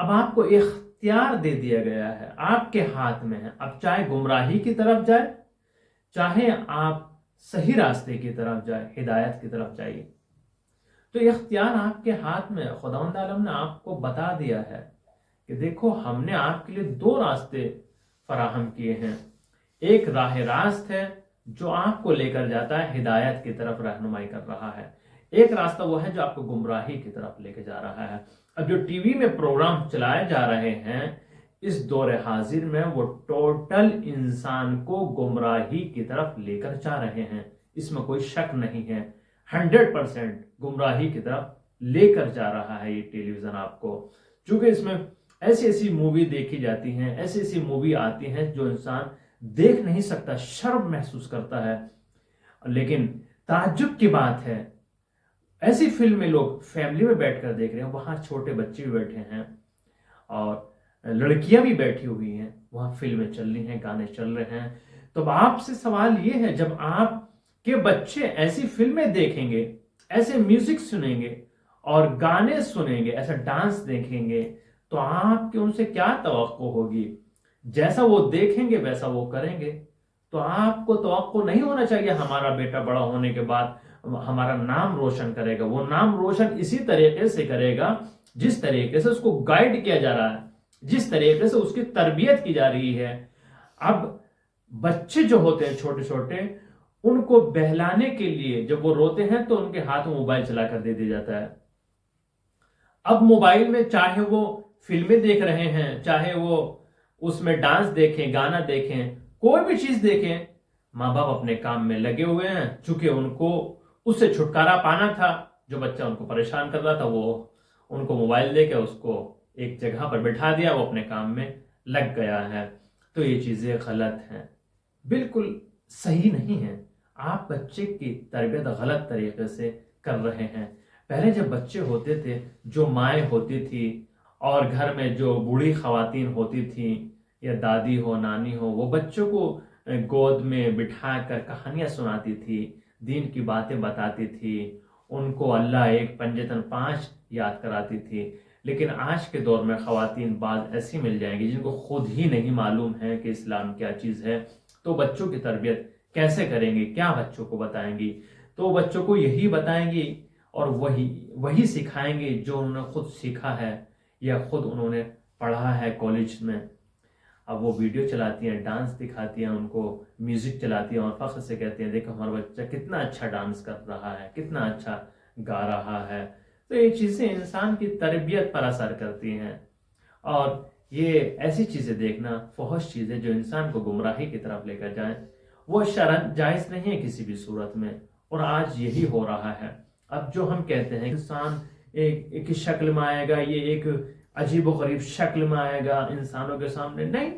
اب آپ کو اختیار دے دیا گیا ہے، آپ کے ہاتھ میں ہے، اب چاہے گمراہی کی طرف جائے، چاہے آپ صحیح راستے کی طرف جائے، ہدایت کی طرف جائیے، تو اختیار آپ کے ہاتھ میں ہے۔ خداوند عالم نے آپ کو بتا دیا ہے کہ دیکھو ہم نے آپ کے لیے دو راستے فراہم کیے ہیں، ایک راہ راست ہے جو آپ کو لے کر جاتا ہے، ہدایت کی طرف رہنمائی کر رہا ہے، ایک راستہ وہ ہے جو آپ کو گمراہی کی طرف لے کے جا رہا ہے۔ اب جو ٹی وی میں پروگرام چلائے جا رہے ہیں اس دور حاضر میں، وہ ٹوٹل انسان کو گمراہی کی طرف لے کر جا رہے ہیں، اس میں کوئی شک نہیں ہے، 100% گمراہی کی طرف لے کر جا رہا ہے یہ ٹیلی ویژن آپ کو، چونکہ اس میں ایسی ایسی مووی دیکھی جاتی ہیں، ایسی ایسی مووی آتی ہیں جو انسان دیکھ نہیں سکتا، شرم محسوس کرتا ہے۔ لیکن تعجب کی بات ہے، ایسی فلمیں لوگ فیملی میں بیٹھ کر دیکھ رہے ہیں، وہاں چھوٹے بچے بھی بیٹھے ہیں اور لڑکیاں بھی بیٹھی ہوئی ہیں، وہاں فلمیں چل رہی ہیں، گانے چل رہے ہیں۔ تو اب آپ سے سوال یہ ہے، جب آپ کے بچے ایسی فلمیں دیکھیں گے، ایسے میوزک سنیں گے اور گانے سنیں گے، ایسا ڈانس دیکھیں گے، تو آپ کے ان سے کیا توقع ہوگی؟ جیسا وہ دیکھیں گے ویسا وہ کریں گے، تو آپ کو توقع نہیں ہونا چاہیے ہمارا بیٹا بڑا ہونے کے بعد ہمارا نام روشن کرے گا۔ وہ نام روشن اسی طریقے سے کرے گا جس طریقے سے اس کو گائیڈ کیا جا رہا ہے، جس طریقے سے اس کی تربیت کی جا رہی ہے۔ اب بچے جو ہوتے ہیں چھوٹے چھوٹے، ان کو بہلانے کے لیے جب وہ روتے ہیں تو ان کے ہاتھ میں موبائل چلا کر دے دیا جاتا ہے۔ اب موبائل میں چاہے وہ فلمیں دیکھ رہے ہیں، چاہے وہ اس میں ڈانس دیکھیں، گانا دیکھیں، کوئی بھی چیز دیکھیں، ماں باپ اپنے کام میں لگے ہوئے ہیں، چونکہ ان کو اس سے چھٹکارا پانا تھا، جو بچہ ان کو پریشان کر رہا تھا وہ ان کو موبائل دے کے اس کو ایک جگہ پر بٹھا دیا، وہ اپنے کام میں لگ گیا ہے۔ تو یہ چیزیں غلط ہیں، بالکل صحیح نہیں ہیں۔ آپ بچے کی تربیت غلط طریقے سے کر رہے ہیں۔ پہلے جب بچے ہوتے تھے، جو مائیں ہوتی تھی اور گھر میں جو بوڑھی خواتین ہوتی تھیں، یا دادی ہو، نانی ہو، وہ بچوں کو گود میں بٹھا کر کہانیاں سناتی تھی، دین کی باتیں بتاتی تھی، ان کو اللہ ایک پنجتن پانچ یاد کراتی تھی۔ لیکن آج کے دور میں خواتین بعض ایسی مل جائیں گی جن کو خود ہی نہیں معلوم ہے کہ اسلام کیا چیز ہے، تو بچوں کی تربیت کیسے کریں گی؟ کیا بچوں کو بتائیں گی؟ تو بچوں کو یہی بتائیں گی اور وہی سکھائیں گے جو انہوں نے خود سیکھا ہے یا خود انہوں نے پڑھا ہے کالج میں۔ اب وہ ویڈیو چلاتی ہیں، ڈانس دکھاتی ہیں، ان کو میوزک چلاتی ہیں اور فخر سے کہتے ہیں دیکھو ہمارا بچہ کتنا اچھا ڈانس کر رہا ہے، کتنا اچھا گا رہا ہے۔ تو یہ چیزیں انسان کی تربیت پر اثر کرتی ہیں، اور یہ ایسی چیزیں دیکھنا، فحش چیزیں جو انسان کو گمراہی کی طرف لے کر جائیں، وہ شرعاً جائز نہیں ہے کسی بھی صورت میں، اور آج یہی ہو رہا ہے۔ اب جو ہم کہتے ہیں انسان ایک شکل میں آئے گا، یہ ایک عجیب و غریب شکل میں آئے گا انسانوں کے سامنے، نہیں،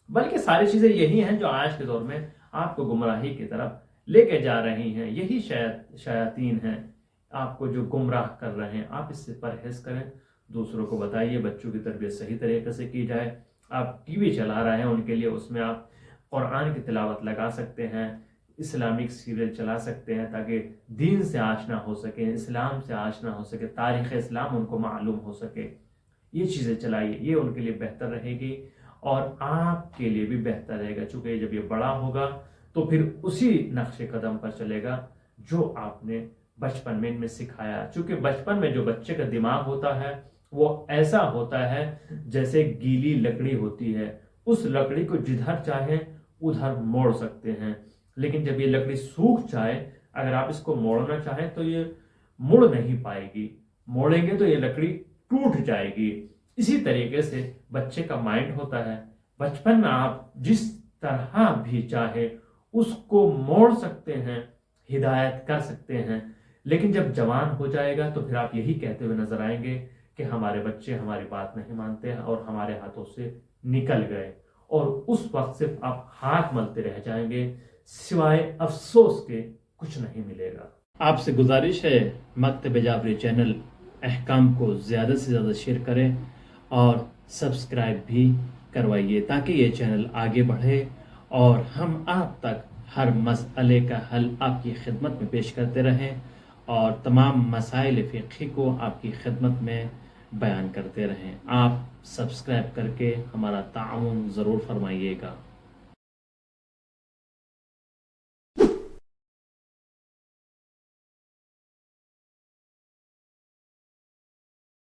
بلکہ ساری چیزیں یہی ہیں جو آج کے دور میں آپ کو گمراہی کی طرف لے کے جا رہی ہیں۔ یہی شیاطین ہیں آپ کو جو گمراہ کر رہے ہیں۔ آپ اس سے پرہیز کریں، دوسروں کو بتائیے بچوں کی تربیت صحیح طریقے سے کی جائے۔ آپ ٹی وی چلا رہے ہیں ان کے لیے، اس میں آپ قرآن کی تلاوت لگا سکتے ہیں، اسلامک سیریل چلا سکتے ہیں تاکہ دین سے آشنا ہو سکے، اسلام سے آشنا ہو سکے، تاریخ اسلام ان کو معلوم ہو سکے۔ یہ چیزیں چلائیے، یہ ان کے لیے بہتر رہے گی اور آپ کے لیے بھی بہتر رہے گا، چونکہ جب یہ بڑا ہوگا تو پھر اسی نقش قدم پر چلے گا جو آپ نے بچپن میں ان میں سکھایا۔ چونکہ بچپن میں جو بچے کا دماغ ہوتا ہے وہ ایسا ہوتا ہے جیسے گیلی لکڑی ہوتی ہے، اس لکڑی کو جدھر چاہیں ادھر موڑ سکتے ہیں، لیکن جب یہ لکڑی سوکھ جائے، اگر آپ اس کو موڑنا چاہیں تو یہ مڑ نہیں پائے گی، موڑیں گے تو یہ لکڑی ٹوٹ جائے گی۔ اسی طریقے سے بچے کا مائنڈ ہوتا ہے، بچپن میں آپ جس طرح بھی چاہے اس کو موڑ سکتے ہیں، ہدایت کر سکتے ہیں، لیکن جب جوان ہو جائے گا تو پھر آپ یہی کہتے ہوئے نظر آئیں گے کہ ہمارے بچے ہماری بات نہیں مانتے اور ہمارے ہاتھوں سے نکل گئے، اور اس وقت صرف آپ ہاتھ ملتے رہ جائیں گے، سوائے افسوس کے کچھ نہیں ملے گا۔ آپ سے گزارش ہے مکتب جعفری چینل احکام کو زیادہ سے زیادہ شیئر کریں اور سبسکرائب بھی کروائیے تاکہ یہ چینل آگے بڑھے اور ہم آپ تک ہر مسئلے کا حل آپ کی خدمت میں پیش کرتے رہیں اور تمام مسائل فقہی کو آپ کی خدمت میں بیان کرتے رہیں. آپ سبسکرائب کر کے ہمارا تعاون ضرور فرمائیے گا.